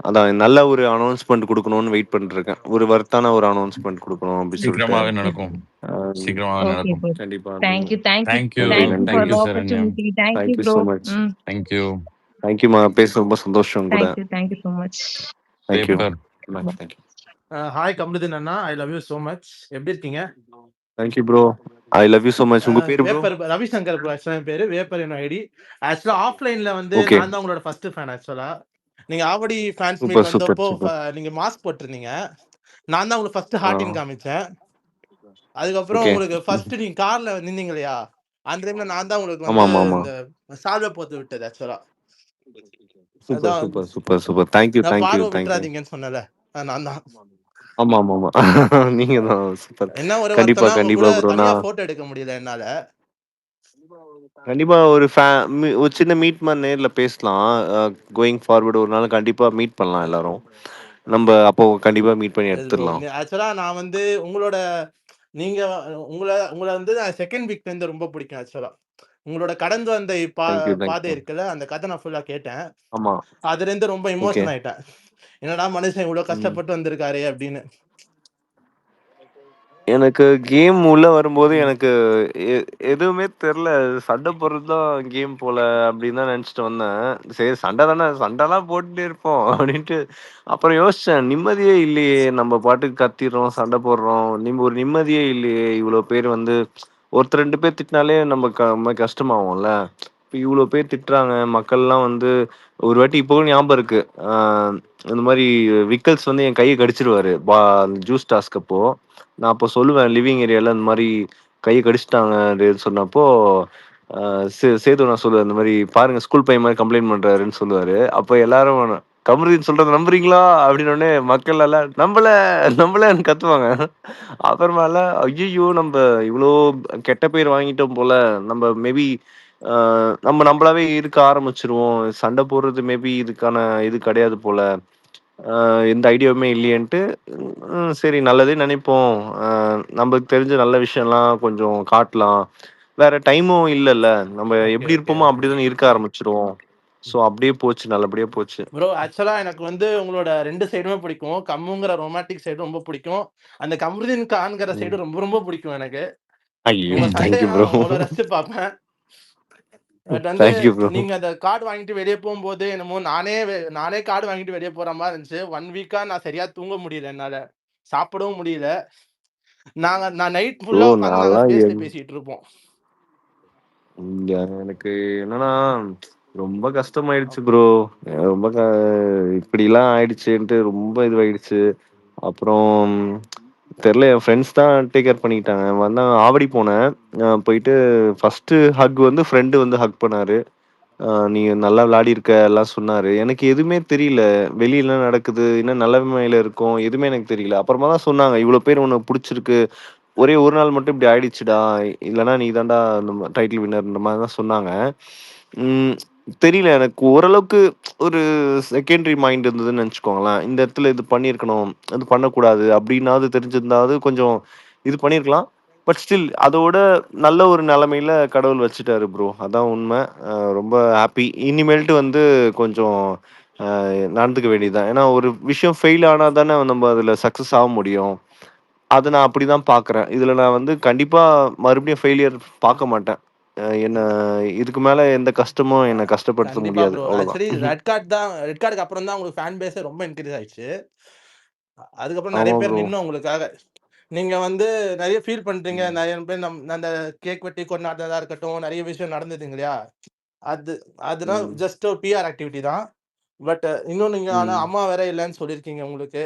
அதான் நல்ல ஒரு அனௌன்ஸ்மென்ட் குடுக்கணும்னு வெயிட் பண்ணிட்டு இருக்கேன். ஒரு வொர்த்தான ஒரு அனௌன்ஸ்மென்ட் குடுக்கணும் அப்படின்னு சொல்லிட்டு. சீக்கிரமாவே நடக்கும். ஆம், சீக்கிரமாவே ஓகே நடக்கும். ப்ரோ. கண்டிப்பா. Thank you. Thank you. Thank you. நன்றி, தேங்க் யூ நன்றி. For the thank you Saranya. Opportunity. Thank you thank you bro. So much. ம். தேங்க்யூ. தேங்க்யூமா. பேச ரொம்ப சந்தோஷம் கூட. Thank you so much. Thank you. Paper. Thank you. Hi Kamaruddin Anna, I love you so much. எப்படி இருக்கீங்க? Thank you bro. I love you so much. உங்க பேரு ப்ரோ? வேப்பர் ரவிசங்கர் ப்ரோ, ஆக்சுவலா என் பேரு வேப்பர். என் ஐடி ஆக்சுவலா ஆஃப்லைன்ல வந்து ஓகே. நான் தான் உங்களோட ஃபர்ஸ்ட் ஃபேன். ஆக்சுவலா நீங்க ஆவடி ஃபேன்ஸ் மீட் சூப்பர். வந்தப்போ நீங்க மாஸ்க் போட்டிருந்தீங்க. நான் தான் உங்களுக்கு ஃபர்ஸ்ட் ஹார்டின் காமிச்சேன். அதுக்கப்புறம் ஓகே. உங்களுக்கு ஃபர்ஸ்ட் நீங்க கார்ல நின்னீங்க இல்லையா, அந்த டைம்ல நான் தான் உங்களுக்கு வந்து ஆமா. இந்த சால்வை போட்டு விட்டது. ஆக்சுவலா சூப்பர். தேங்க்யூ. நான் பார்வை விட்டுறாதீங்கன்னு சொன்னல, நான் தான். ஆமா. நீங்க தான் சூப்பர். என்ன ஒரு கண்டிப்பா வருத்தம்னா உங்க கூட ப்ரோ. தனியா நான் போட்டோ எடுக்க முடியல என்னால. கண்டிப்பா ஒரு சின்ன மீட் மாதிரி நேர்ல பேசலாம். கோயிங் ஃபார்வர்ட் ஒரு நாள் கண்டிப்பா மீட் பண்ணலாம் எல்லாரும். நம்ம அப்போ கண்டிப்பா மீட் பண்ணி எஸ் ப்ரோ. எடுத்துடலாம். ஆக்சுவலா நான் வந்து உங்களோட நீங்க உங்கள உங்கள வந்து நான் செகண்ட் வீக்ல இருந்து ரொம்ப பிடிக்கும். ஆக்சுவலா உங்களோட கடந்து வந்த பாதை தேங்க்யூ. இருக்குல்ல, அந்த கதை நான் ஃபுல்லா கேட்டேன். ஆமா. அதுல இருந்து ரொம்ப ஓகே. எமோஷன் ஆயிட்டேன். என்னடா மனுஷன் இவ்வளவு கஷ்டப்பட்டு வந்திருக்காரு அப்படின்னு. எனக்கு கேம் உள்ள வரும்போது எனக்கு எ எதுவுமே தெரியல. சண்டை போடுறது தான் கேம் போல அப்படின்னு தான் நினைச்சுட்டு வந்தேன். சரி சண்டை தானே, சண்டைலாம் போட்டுட்டே இருப்போம் அப்படின்ட்டு. அப்புறம் யோசிச்சேன், நிம்மதியே இல்லையே. நம்ம பாட்டுக்கு கத்திடுறோம், சண்டை போடுறோம். ஒரு நிம்மதியே இல்லையே. இவ்வளோ பேர் வந்து ஒருத்தர் 2 பேர் திட்டினாலே நம்ம ஒரு மாரி கஷ்டமாகும்ல. இப்ப இவ்வளோ பேர் திட்டுறாங்க. மக்கள்லாம் வந்து ஒரு வாட்டி இப்போ கூட ஞாபகம் இருக்கு. இந்த மாரி விக்கல்ஸ் வந்து என் கைய கடிச்சிருவாரு. ஜூஸ் டாஸ்க் அப்போ. நான் அப்போ சொல்லுவேன் லிவிங் ஏரியால இந்த மாரி கைய கடிச்சுட்டாங்க அப்படின்னு சொன்னப்போ, சேது நான் சொல்லுவேன் இந்த மாதிரி பாருங்க ஸ்கூல் பையன் மாதிரி கம்ப்ளைண்ட் பண்றாருன்னு சொல்லுவாரு. அப்ப எல்லாரும் கமருதீன் சொல்றத நம்புறீங்களா அப்படின்னு உடனே மக்கள் எல்லாம் நம்பலன்னு கத்துவாங்க. அப்புறமேல ஐயோ நம்ம இவ்வளோ கெட்ட பேர் வாங்கிட்டோம் போல, நம்ம மேபி நம்ம நம்மளாவே இருக்க ஆரம்பிச்சிருவோம், சண்டை போடுறது மேபி இதுக்கான இது கிடையாது போல, எந்த ஐடியாவுமே இல்லையேன்ட்டு சரி நல்லதே நினைப்போம், நமக்கு தெரிஞ்ச நல்ல விஷயம்லாம் கொஞ்சம் காட்டலாம், வேற டைமும் இல்லைல்ல, நம்ம ஓகே எப்படி ஓகே இருப்போமோ ஓகே அப்படிதான் இருக்க ஆரம்பிச்சிருவோம். ஸோ அப்படியே போச்சு, நல்லபடியா போச்சு. ப்ரோ. ஆக்சுவலா எனக்கு வந்து உங்களோட 2 சைடுமே பிடிக்கும். கம்முங்கிற ரொமான்டிக் சைடு ரொம்ப பிடிக்கும். அந்த கமருதீன் கான்ங்கிற ம். சைடு ரொம்ப ரொம்ப பிடிக்கும் எனக்கு. ஐயோ உங்க தேங்க்யூ சண்டையை ப்ரோ. நான் அவ்வளோ ரசிச்சு பார்ப்பேன். பட் வந்து தேங்க்யூ ப்ரோ. நீங்க அந்த கார்டு வாங்கிட்டு வெளியே போகும்போது என்னமோ நானே கார்டு வாங்கிட்டு வெளியே போற மாதிரி இருந்துச்சு. 1 வீக்கா நான் சரியா தூங்க முடியல, என்னால சாப்பிடவும் முடியல. நான் நைட் ப்ரோ ஃபுல்லா உட்காந்து நாங்க நான்லாம் ஸ்பேஸ்ல பேசிட்டு இருப்போம். இங்க எனக்கு என்னன்னா ரொம்ப கஷ்டமாயிடுச்சு ப்ரோ. ரொம்ப இப்படிலாம் ஆயிடுச்சுன்ட்டு ரொம்ப இதுவாயிடுச்சு. அப்புறம் தெரில, என் ஃப்ரெண்ட்ஸ் தான் டேக் கேர் பண்ணிக்கிட்டாங்க. வந்தாங்க, ஆவடி போனேன். போயிட்டு ஃபர்ஸ்ட்டு ஹக் வந்து ஃப்ரெண்டு வந்து ஹக் பண்ணாரு. நீ நல்லா விளையாடியிருக்க எல்லாம் சொன்னாரு. எனக்கு எதுவுமே தெரியல. வெளிய என்ன நடக்குது? என்ன நிலைமையில இருக்கோம்? எதுவுமே எனக்கு தெரியல. அப்புறமா தான் சொன்னாங்க, "இவ்வளோ பேர் உன்ன புடிச்சிருக்கு. ஒரே ஒரு நாள் மட்டும் இப்படி ஆயிடுச்சுடா. இல்லன்னா நீ தான்டா நம்ம டைட்டில் வின்னர்ன்ற" மாரி தான் சொன்னாங்க. ம் தெரியல, எனக்கு ஓரளவுக்கு ஒரு செகண்டரி மைண்ட் இருந்ததுன்னு நெனச்சுக்கோங்களேன். இந்த இடத்துல இது பண்ணியிருக்கணும், இது பண்ணக்கூடாது அப்படின்னாவது தெரிஞ்சிருந்தாவது கொஞ்சம் இது பண்ணியிருக்கலாம். பட் ஸ்டில் அதோட நல்ல ஒரு நிலைமையில கடவுள் வச்சுட்டாரு ப்ரோ. அதான் உண்மை. ரொம்ப ஹாப்பி. இனிமேல்ட்டு வந்து கொஞ்சம் நடந்துக்க வேண்டியது தான். ஏன்னா ஒரு விஷயம் ஃபெயில் ஆனா தானே நம்ம அதில சக்சஸ் ஆக முடியும். அத நான் அப்படிதான் பார்க்குறேன். இதில நான் வந்து கண்டிப்பா மறுபடியும் ஃபெயிலியர் பார்க்க மாட்டேன். என்ன இதுக்கு மேல எந்த கஷ்டமும் என்ன கஷ்டப்படுத்த கண்டிப்பா முடியாது. ப்ரோ. அவ்வளோதான். ஆக்சுவலி ரெட் கார்டுக்கு அப்புறம் தான் உங்களுக்கு ஃபேன் பேஸே ரொம்ப இன்க்ரீஸ் ஆயிடுச்சு. அதுக்கப்புறம் நிறைய ஆமா பேர் ப்ரோ. நின்னோம் உங்களுக்காக. நீங்க வந்து நிறைய ஃபீல் பண்றீங்க. நிறைய பேர் அந்த கேக் வெட்டி கொண்டாடுறதா இருக்கட்டும், நிறைய விஷயம் நடந்தது இல்லையா? அது அதெல்லாம் ம். ஜஸ்ட் ஒரு பிஆர் ஆக்டிவிட்டி தான். பட் இன்னும் நீங்க ஆனா ம். அம்மா வேற இல்லன்னு சொல்லியிருக்கீங்க உங்களுக்கு.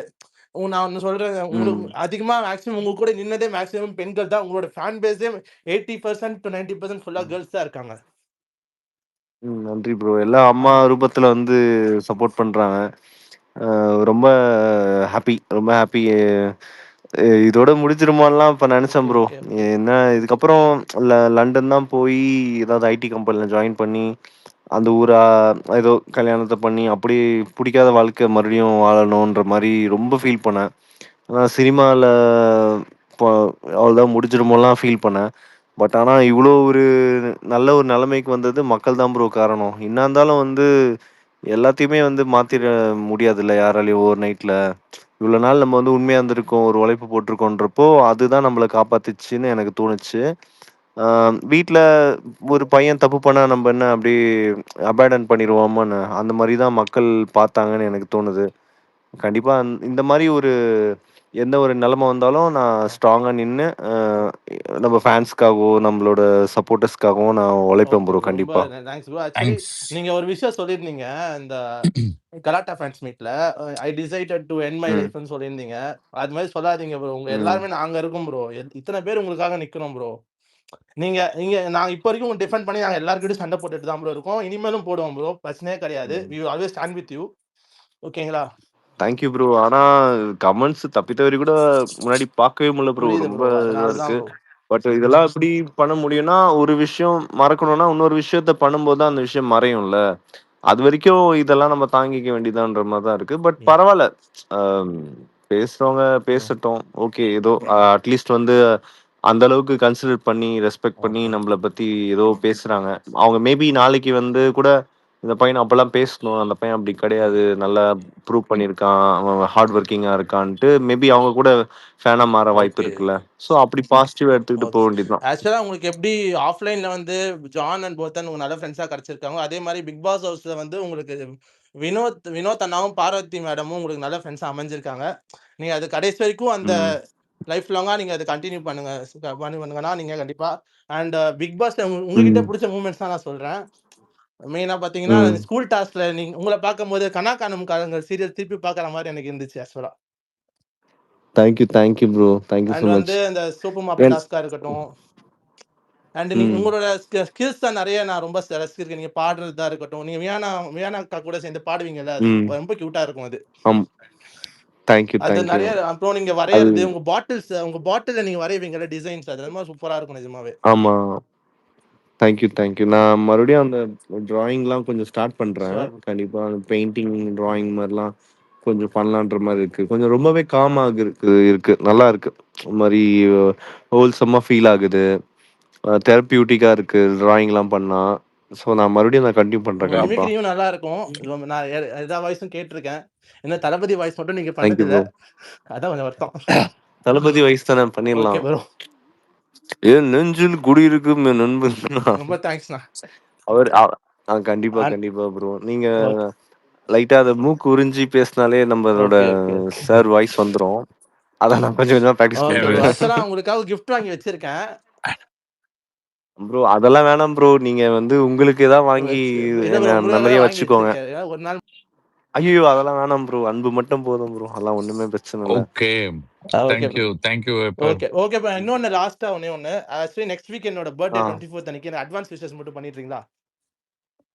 நான் ஒண்ணு சொல்றேன். உங்களுக்கு ம். அதிகமா மேக்ஸிமம் உங்க கூட நின்னதே மேக்ஸிமம் பெண்கள் தான். உங்களோட ஃபேன் பேஸே 80% to 90% ஃபுல்லா கேர்ல்ஸ் தான் இருக்காங்க. நன்றி ப்ரோ. எல்லாம் அம்மா அது ரூபத்துல வந்து சப்போர்ட் பண்றாங்க. ரொம்ப ஹாப்பி, ரொம்ப ஹாப்பி. இதோட முடிஞ்சிருமான்லாம் இப்ப நெனச்சேன் ஓகே ப்ரோ. Okay okay. என்ன இதுக்கப்புறம் லண்டன் தான் போயி ஏதாவது ஐடி கம்பெனில ஜாயின் பண்ணி, அந்த ஊர ஏதோ கல்யாணத்த பண்ணி, அப்படியே புடிக்காத வாழ்க்கை மறுபடியும் வாழணுன்ற மாரி ரொம்ப ஃபீல் பண்ணேன். ஆனா சினிமால இப்போ அவ்வளோதான் முடிஞ்சிருமோலாம் ஃபீல் பண்ணேன். பட் ஆனா இவ்ளோ ஒரு நல்ல ஒரு நிலைமைக்கு வந்தது மக்கள் தான் ப்ரோ காரணம். என்ன இருந்தாலும் வந்து எல்லாத்தையுமே வந்து மாத்திட முடியாதுல்ல யாராலயும் ஓவர் நைட்ல. இவ்வளோ நாள் நம்ம வந்து உண்மையா இருந்திருக்கோம், ஒரு உழைப்பு போட்டிருக்கோன்றப்போ, அதுதான் நம்மள காப்பாத்துச்சுன்னு எனக்கு தோணுச்சு. ஆ வீட்ல ஒரு பையன் தப்பு பண்ணா நம்ம என்ன அப்படியே அபேண்டன் பண்ணிருவோமான்னு, அந்த மாரி தான் மக்கள் பார்த்தாங்கன்னு எனக்கு தோணுது. கண்டிப்பா இந்த மாரி ஒரு எந்த ஒரு நிலைமை வந்தாலும் நான் ஸ்ட்ராங்கா நின்னு, நம்ம ஃபேன்ஸ்க்காகவும், நம்மளோட சப்போர்ட்டர்ஸ்க்காகவும் நான் உழைப்பேன் ஓகே ப்ரோ ப்ரோ. ரொம்ப கண்டிப்பா. Thanks bro. Actually thanks. நீங்க ஒரு விஷயம் சொல்லியிருந்தீங்க. இந்த கலாட்டா ஃபேன்ஸ் மீட்ல I decided to end my hmm. லைஃப்ன்னு சொல்லியிருந்தீங்க. அது மாதிரி சொல்லாதீங்க ப்ரோ. உங்க ம். எல்லாருமே நாங்க இருக்கோம் ப்ரோ. இத்தனை பேர் உங்களுக்காக நிக்கிறோம் ப்ரோ. நீங்க நீங்க நாங்க இப்போ வரைக்கும் உங்க டிஃபெண்ட் பண்ணி நாங்க எல்லார்கிட்டயும் சண்டை போட்டுட்டு தான் ப்ரோ இருக்கோம். இனிமேலும் போடுவோம் ப்ரோ. பிரச்சனையே கிடையாது. ம். We will always stand with you. ஓகேங்களா? Thank you bro. ஆனா கமெண்ட்ஸ் தப்பி தவறி கூட முன்னாடி பார்க்கவே முடியல ப்ரோ. புரியுது ரொம்ப ப்ரோ. இதுவா அதனால தான் இருக்கு. ப்ரோ. பட் இதெல்லாம் எப்படி பண்ண முடியும்னா, ஒரு விஷயம் மறக்கணும்னா, இன்னொரு விஷயத்த பண்ணும்போது தான் அந்த விஷயம் மறையும்ல. அதுவரைக்கும் இதெல்லாம் நம்ம தாங்கிக்க வேண்டியதான்ற மாரி தான் இருக்கு. பட் ம். பரவால்ல. அம் பேசுறவங்க ம். பேசட்டும். ஓகே. ஏதோ அட்லீஸ்ட் வந்து அந்த அளவுக்கு கன்சிடர் பண்ணி, ரெஸ்பெக்ட் பண்ணி ஓகே. நம்மள பத்தி ஏதோ பேசுறாங்க. அவங்க மேபி நாளைக்கு வந்து கூட இந்த பையன அப்பலாம் பேசணும். அந்த பையன் அப்படி கிடையாது. நல்லா ப்ரூவ் பண்ணியிருக்கான். அவன் ஹார்ட் ஒர்க்கிங்கா இருக்கான்ட்டு மேபி அவங்க கூட ஃபேனா மாற வாய்ப்பு ஓகே. இருக்குல்ல. ஸோ அப்படி பாசிட்டிவா எடுத்துக்கிட்டு போ ஓகே. வேண்டியது தான். ஆக்சுவலா உங்களுக்கு எப்படி ஆஃப்லைன்ல வந்து ஜான் அண்ட் போத்தன் உங்க நல்ல ஃப்ரெண்ட்ஸா கிடைச்சிருக்காங்க. அதே மாதிரி பிக் பாஸ் ஹவுஸ்ல வந்து உங்களுக்கு வினோத் அண்ணாவும், பார்வதி மேடமும் உங்களுக்கு நல்ல ஃப்ரெண்ட்ஸா அமைஞ்சிருக்காங்க. நீங்க அது கடைசி வரைக்கும் அந்த ம். லைஃப் லாங்கா நீங்க அத கன்டின்யூ பண்ணுங்க. பண்ணுங்கன்னா நீங்க கண்டிப்பா. அண்ட் பிக் பாஸ்ல உங்ககிட்ட ம். புடிச்ச மூமெண்ட்ஸ் தான் நான் சொல்றேன். மெயினா பார்த்தீங்கன்னா, ம். ஸ்கூல் டாஸ்க்ல உங்கள பார்க்கும்போது கனா காணும் காலங்கள் சீரியல் திருப்பி பார்க்குற மாரி எனக்கு இருந்துச்சு ஆக்சுவலா. Thank you bro. Thank you and so much. வந்து அந்த சோப்பு மாப்பு என் டாஸ்க்கா இருக்கட்டும். அண்ட் நீங்க உங்களோட ஸ்கில்ஸ் தான் நிறைய நான் ரொம்ப ரசிச்சிருக்கேன். நீங்க பாடுறதா இருக்கட்டும், நீங்க வியானா அக்கா கூட சேர்ந்து பாடுவீங்கல்ல, அது ரொம்ப கியூட்டா இருக்கும் அது. தேங்க்யூ அது தேங்க்யூ. நிறைய. அப்புறம் நீங்க வரையறது, உங்க பாட்டில்ல நீங்க வரைவீங்கல்ல டிசைன்ஸ், அது ரொம்ப சூப்பரா இருக்கும் நிஜமாவே. ஆமா, தேங்க்யூ தேங்க்யூ. நான் மறுபடியும் அந்த டிராயிங்லாம் கொஞ்சம் ஸ்டார்ட் பண்றேன். கண்டிப்பா பெயிண்டிங் டிராயிங் மாதிரிலாம் கொஞ்சம் பண்ணலான்ற மாதிரி இருக்கு. கொஞ்சம் ரொம்பவே காமாக இருக்கு நல்லா இருக்கு. ஒரு மாதிரி ஹோல்சம்மா ஃபீல் ஆகுது. தெரப்பியூட்டிக்கா இருக்கு டிராயிங்லாம் பண்ணா. ஸோ நான் மறுபடியும் நான் கண்டினியூ பண்றேன் உங்க கண்டிப்பா. மிமிக்ரியும் நல்லா இருக்கும். நான் எல்லா வாய்ஸும் கேட்டிருக்கேன். என்ன தளபதி வாய்ஸ் மட்டும் நீங்க தேங்க்யூ பண்ணதில்ல, ப்ரோ. அதான் கொஞ்சம் வருத்தம். தளபதி வயசு தானே ஓகே பண்ணிடலாம். ப்ரோ, ஏன் நெஞ்சில் குடியிருக்கு நண்பன். ரொம்ப தேங்க்ஸ்ண்ணா. அவர் கண்டிப்பா கண்டிப்பா ப்ரோ. நீங்க ஓகே லைட்டா அதை மூக்கு உறிஞ்சி பேசினாலே நம்மளோட okay okay okay sir voice வந்துரும். அதான் நான் கொஞ்சம் கொஞ்சமா ப்ராக்டிஸ் ஓகே ப்ரோ. பண்றேன் ஆக்சுவலா உங்களுக்காக கிஃப்ட் வாங்கி வச்சிருக்கேன் ப்ரோ. அதெல்லாம் வேணாம் ப்ரோ. நீங்க வந்து உங்களுக்கு ஏதாவது வாங்கி இல்ல ப்ரோ, உங்களுக்காக மெமரியா வாங்கி வச்சுக்கோங்க. வச்சிருக்கேன். ஒரு நாள் ஐயோ அதெல்லாம் வேணாம் ப்ரோ. அன்பு மட்டும் போதும் ப்ரோ. அதெல்லாம் ஒண்ணுமே பிரச்சனை இல்லை. Okay, okay bro. Thank you. Okay okay bro. இன்னொன்னு லாஸ்டா ஒண்ணு ஆக்சுவலி நெக்ஸ்ட் வீக் என்னோட பர்த்டே ஆ 24th அன்னைக்கு அட்வான்ஸ் விஷஸ் மட்டும் பண்ணிடுறீங்களா?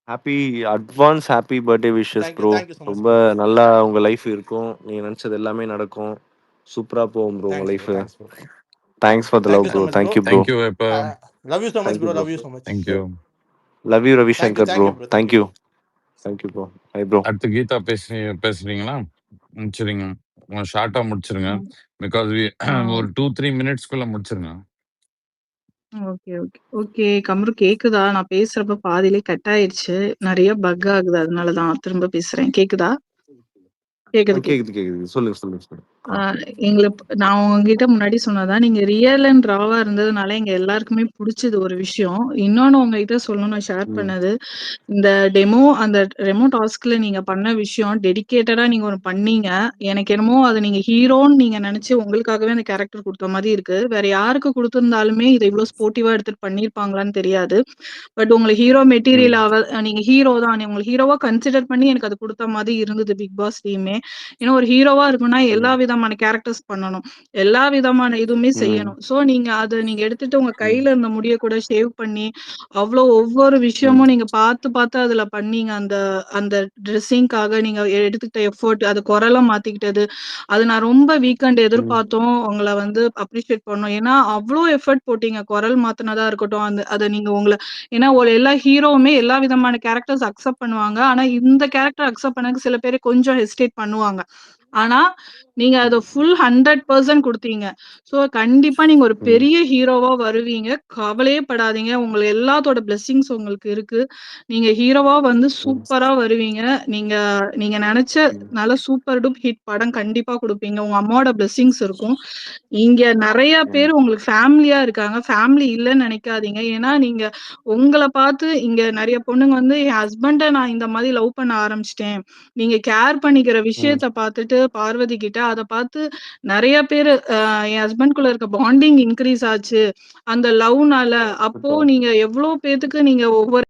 Happy birthday wishes bro. Thank you so much ரொம்ப ப்ரோ. நல்லா உங்க லைஃப் இருக்கும். நீங்க நினைச்சது எல்லாமே நடக்கும். சூப்பரா போகும் ப்ரோ உங்க லைஃப். Thanks bro. Thanks for the love thank you so bro. Much bro. Thank you bro. Thank you எப்போ. Love you so much thank you bro. Bro. Love you so much. Thank you. Love you Ravishankar bro. Bro. Thank you thank you bro. Hi bro. அடுத்து கீதா பேசுறீங்களா? முடிச்சிருங்க, ஷார்ட்டா முடிச்சிருங்க. பிகாஸ் ஒரு 2-3 மினிட்ஸ்க்குள்ள முடிச்சிருங்க. Okay, okay. ஓகே. கம்ரு கேக்குதா? நான் பேசுறப்ப பாதியிலே கட் ஆயிருச்சு. நெறைய பக் ஆகுது. அதனால தான் திரும்ப பேசுறேன். கேக்குதா? கேக்குது. கேக்குது. சொல்லுங்க. ஆ நான் உங்ககிட்ட முன்னாடி சொன்னதான், நீங்க ரியல் அண்ட் ராவா இருந்ததுனால எங்க எல்லாருக்குமே புடிச்சது ஒரு விஷயம். இன்னொன்னு உங்ககிட்ட சொல்லணும்னு ஷேர் பண்ணது, இந்த அந்த ரெமோ டாஸ்க்ல நீங்க பண்ண விஷயம் டெடிகேட்டடா நீங்க ஒண்ணு பண்ணீங்க. எனக்கு என்னமோ அது நீங்க ஹீரோன்னு நீங்க நெனச்சு உங்களுக்காகவே அந்த கேரக்டர் குடுத்த மாரி இருக்கு. வேற யாருக்கு குடுத்திருந்தாலுமே இத இவ்ளோ ஸ்போர்ட்டிவா எடுத்துட்டு பண்ணியிருப்பாங்களான்னு தெரியாது. பட் உங்களுக்கு ஹீரோ மெட்டீரியலாவ நீங்க ஹீரோ தான். உங்களுக்கு ஹீரோவா கன்சிடர் பண்ணி எனக்கு அது குடுத்த மாதிரி இருந்தது பிக் பாஸ் டீமே. ஏன்னா ஒரு ஹீரோவா இருக்கும்னா எல்லா விதமான கேரக்டர்ஸ் பண்ணணும். எல்லா விதமான இதுவுமே செய்யணும். சோ நீங்க எடுத்துட்டு உங்க கையில இருந்த முடிய கூட ஷேவ் பண்ணி, ஒவ்வொரு விஷயமும் நீங்க பார்த்து அதுல பண்ணீங்க. அந்த அந்த ட்ரெஸ்ஸிங்காக நீங்க எடுத்துக்கிட்ட எஃபோர்ட், அது குரலா மாத்திக்கிட்டது. அது நான் ரொம்ப வீக்கெண்ட் எதிர்பார்த்தோம். உங்கள வந்து அப்ரிஷியேட் பண்ணோம். ஏன்னா அவ்ளோ எஃபோர்ட் போட்டீங்க. குரல் மாத்துனதா இருக்கட்டும், அத நீங்க ஏன்னா எல்லா ஹீரோவுமே எல்லா விதமான கேரக்டர்ஸ் அக்செப்ட் பண்ணுவாங்க. ஆனா இந்த கேரக்டர் அக்செப்ட் பண்ணதுக்கு சில பேர் கொஞ்சம் ஹெசிடேட் பண்ணுவாங்க. ஆனா நீங்க அத ஃபுல் 100% குடுத்தீங்க. சோ கண்டிப்பா நீங்க ஒரு பெரிய ஹீரோவா வருவீங்க. கவலையே படாதீங்க. எல்லாத்தோட பிளெஸ்ஸிங்ஸ் உங்களுக்கு இருக்கு. நீங்க ஹீரோவா வந்து சூப்பரா வருவீங்க. நீங்க நீங்க நெனச்ச நல்ல சூப்பர் டூப் ஹிட் படம் கண்டிப்பா குடுப்பீங்க. உங்க அம்மாவோட பிளெஸ்ஸிங்ஸ் இருக்கும். இங்க நெறைய பேர் உங்களுக்கு ஃபேமிலியா இருக்காங்க. ஃபேமிலி இல்லன்னு நெனைக்காதீங்க. ஏன்னா நீங்க உங்கள பார்த்து இங்க நெறைய பொண்ணுங்க வந்து என் ஹஸ்பண்ட நான் இந்த மாதிரி லவ் பண்ண ஆரம்பிச்சுட்டேன். நீங்க கேர் பண்ணிக்கிற விஷயத்த பார்த்துட்டு பார்வதி கிட்ட அத பார்த்து நெறைய பேரு என் ஹஸ்பண்ட்குள்ள இருக்க பாண்டிங் இன்கிரீஸ் ஆச்சு. அந்த லவ்னால. அப்போ நீங்க எவ்ளோ பேத்துக்கு நீங்க ஒவ்வொரு